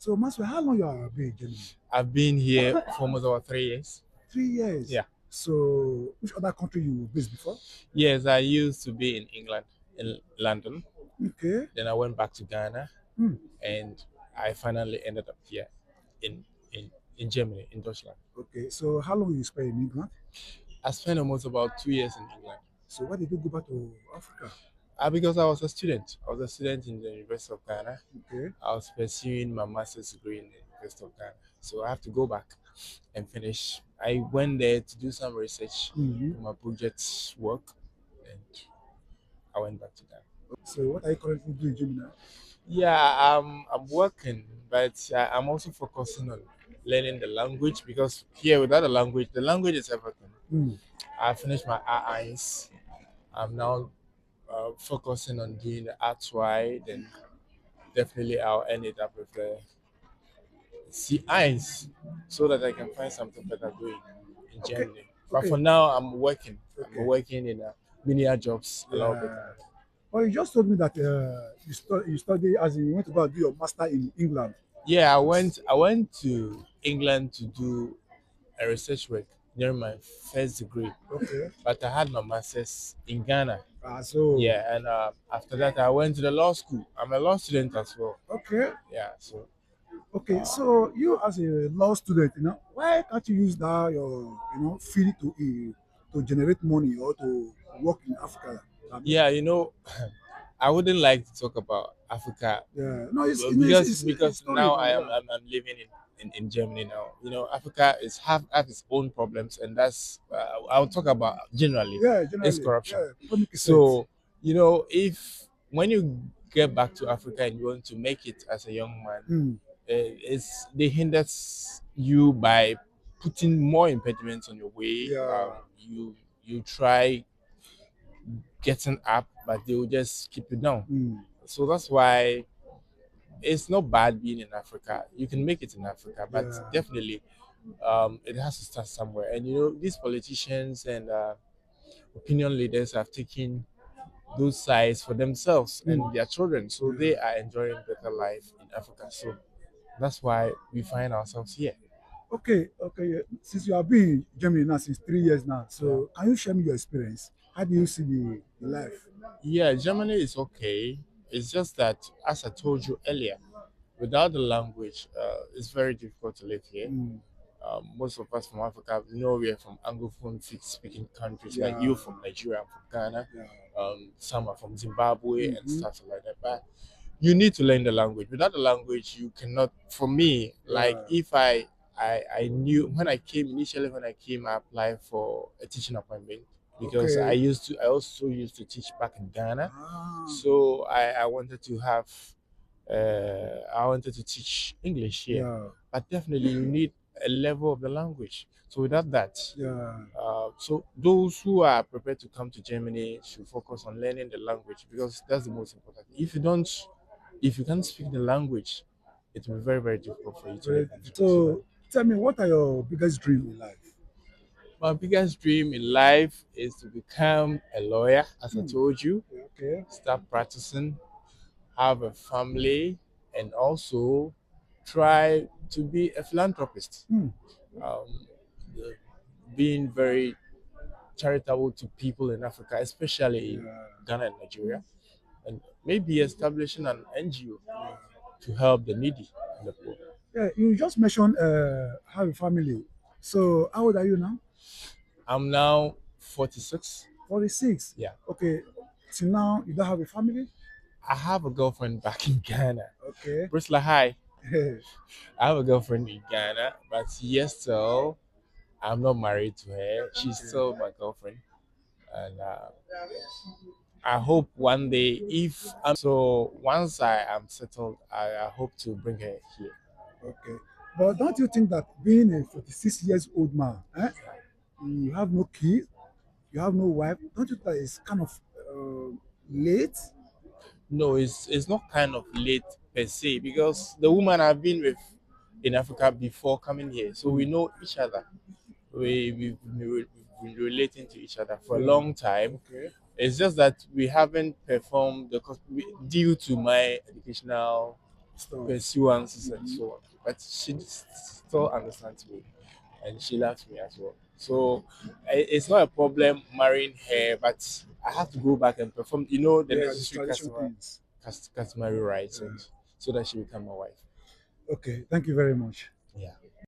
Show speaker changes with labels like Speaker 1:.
Speaker 1: So, Maxwell, how long you have been in Germany?
Speaker 2: I've been here for almost about 3 years.
Speaker 1: 3 years.
Speaker 2: Yeah.
Speaker 1: So, which other country you based before?
Speaker 2: Yes, I used to be in England, in London.
Speaker 1: Okay.
Speaker 2: Then I went back to Ghana,
Speaker 1: Hmm.
Speaker 2: and I finally ended up here in in in Germany, in Deutschland.
Speaker 1: Okay. So, how long you spent in England?
Speaker 2: I spent almost about 2 years in England.
Speaker 1: So, why did you go back to Africa?
Speaker 2: Because I was a student. I was a student in the University of Ghana.
Speaker 1: Okay.
Speaker 2: I was pursuing my master's degree in the University of Ghana. So I have to go back and finish. I went there to do some research
Speaker 1: Hmm.
Speaker 2: for my project work, and I went back to Ghana.
Speaker 1: So, what are you currently doing in Germany now?
Speaker 2: Yeah, I'm working, but I'm also focusing on learning the language because here without the language is everything.
Speaker 1: Hmm.
Speaker 2: I finished my RIs. I'm now focusing on doing the RTY. Then definitely I'll end it up with the CIs so that I can find something better doing in
Speaker 1: Okay.
Speaker 2: Germany. But for
Speaker 1: Okay.
Speaker 2: now, I'm working. I'm
Speaker 1: Okay.
Speaker 2: working in many jobs a little bit.
Speaker 1: Yeah. Well, you just told me that you study as in you went to go and do your master in England.
Speaker 2: Yeah, I went to England to do a research work during my first degree,
Speaker 1: Okay.
Speaker 2: but I had my master's in Ghana.
Speaker 1: So
Speaker 2: Yeah, and after that, I went to the law school. I'm a law student as well.
Speaker 1: okay.
Speaker 2: Yeah, so
Speaker 1: Okay. So you as a law student, why can't you use that your field to generate money or to work in Africa?
Speaker 2: yeah, I wouldn't like to talk about Africa
Speaker 1: Yeah. No, it's
Speaker 2: well,
Speaker 1: you know, it's,
Speaker 2: because
Speaker 1: it's, it's
Speaker 2: because
Speaker 1: story
Speaker 2: now
Speaker 1: now. Yeah.
Speaker 2: I'm living in Germany now. Africa is have its own problems, and that's I'll talk about generally
Speaker 1: Yeah.
Speaker 2: is
Speaker 1: Generally.
Speaker 2: corruption.
Speaker 1: Yeah. People make sense.
Speaker 2: So if when you get back to Africa and you want to make it as a young man,
Speaker 1: Hmm.
Speaker 2: it's they hinders you by putting more impediments on your way.
Speaker 1: Yeah.
Speaker 2: You try getting up, but they will just keep you down.
Speaker 1: Hmm.
Speaker 2: So that's why it's not bad being in Africa. You can make it in Africa, but
Speaker 1: Yeah.
Speaker 2: definitely it has to start somewhere. And these politicians and opinion leaders have taken those sides for themselves
Speaker 1: Hmm.
Speaker 2: and their children, so
Speaker 1: Yeah.
Speaker 2: they are enjoying better life in Africa. So that's why we find ourselves here.
Speaker 1: Okay, okay. Yeah. Since you have been in Germany now since 3 years now,
Speaker 2: Yeah.
Speaker 1: so can you share me your experience? How do you see the life?
Speaker 2: Yeah, Germany is okay. It's just that, as I told you earlier, without the language, it's very difficult to live here.
Speaker 1: Mm,
Speaker 2: Most of us from Africa, we are from Anglophone speaking countries, like
Speaker 1: yeah,
Speaker 2: you from Nigeria, I'm from Ghana,
Speaker 1: yeah.
Speaker 2: some are from Zimbabwe and
Speaker 1: Mm-hmm,
Speaker 2: stuff like that. But you need to learn the language. Without the language, you cannot. For me, like
Speaker 1: yeah.
Speaker 2: if I knew when I came, I applied for a teaching appointment because
Speaker 1: Okay.
Speaker 2: I also used to teach back in Ghana.
Speaker 1: Ah,
Speaker 2: So I wanted to have I wanted to teach English here,
Speaker 1: yeah,
Speaker 2: but definitely you need a level of the language. So without that,
Speaker 1: yeah.
Speaker 2: so those who are prepared to come to Germany should focus on learning the language because that's the most important. If you can't speak the language, it will be very very difficult for you to live
Speaker 1: Very,
Speaker 2: in Germany. So
Speaker 1: so tell me, what are your biggest dreams in life?
Speaker 2: my biggest dream in life is to become a lawyer, as I
Speaker 1: Hmm.
Speaker 2: told you,
Speaker 1: Okay.
Speaker 2: start practicing, have a family, and also try to be a philanthropist.
Speaker 1: Hmm.
Speaker 2: Um, the- Being very charitable to people in Africa, especially in
Speaker 1: Yeah,
Speaker 2: Ghana and Nigeria, and maybe establishing an NGO
Speaker 1: yeah.
Speaker 2: to help the needy and the poor.
Speaker 1: Yeah, you just mentioned have a family. So how old are you now?
Speaker 2: I'm now 46.
Speaker 1: 46.
Speaker 2: Yeah.
Speaker 1: Okay. Till now, you don't have a family?
Speaker 2: I have a girlfriend back in Ghana.
Speaker 1: Okay.
Speaker 2: Brisla, hi. I have a girlfriend in Ghana, but yes, still, I'm not married to her. She's
Speaker 1: Okay.
Speaker 2: still my girlfriend. And I hope one day, once I am settled, I hope to bring her here.
Speaker 1: Okay. But don't you think that being a 46 years old man, you have no kids, you have no wife, don't you think that it's kind of late?
Speaker 2: No, it's not kind of late per se because the woman I've been with in Africa before coming here, so we
Speaker 1: Mm,
Speaker 2: know each other. We've been relating to each other for a
Speaker 1: yeah.
Speaker 2: long time.
Speaker 1: Okay.
Speaker 2: It's just that we haven't performed due to my educational
Speaker 1: stuff.
Speaker 2: pursuances and so on. But she still understands me, and she loves me as well. So it's not a problem marrying her, but I have to go back and perform, the
Speaker 1: Yeah, the
Speaker 2: necessary
Speaker 1: tradition things.
Speaker 2: customary rights,
Speaker 1: Yeah.
Speaker 2: and so that she become my wife.
Speaker 1: Okay, thank you very much.
Speaker 2: Yeah.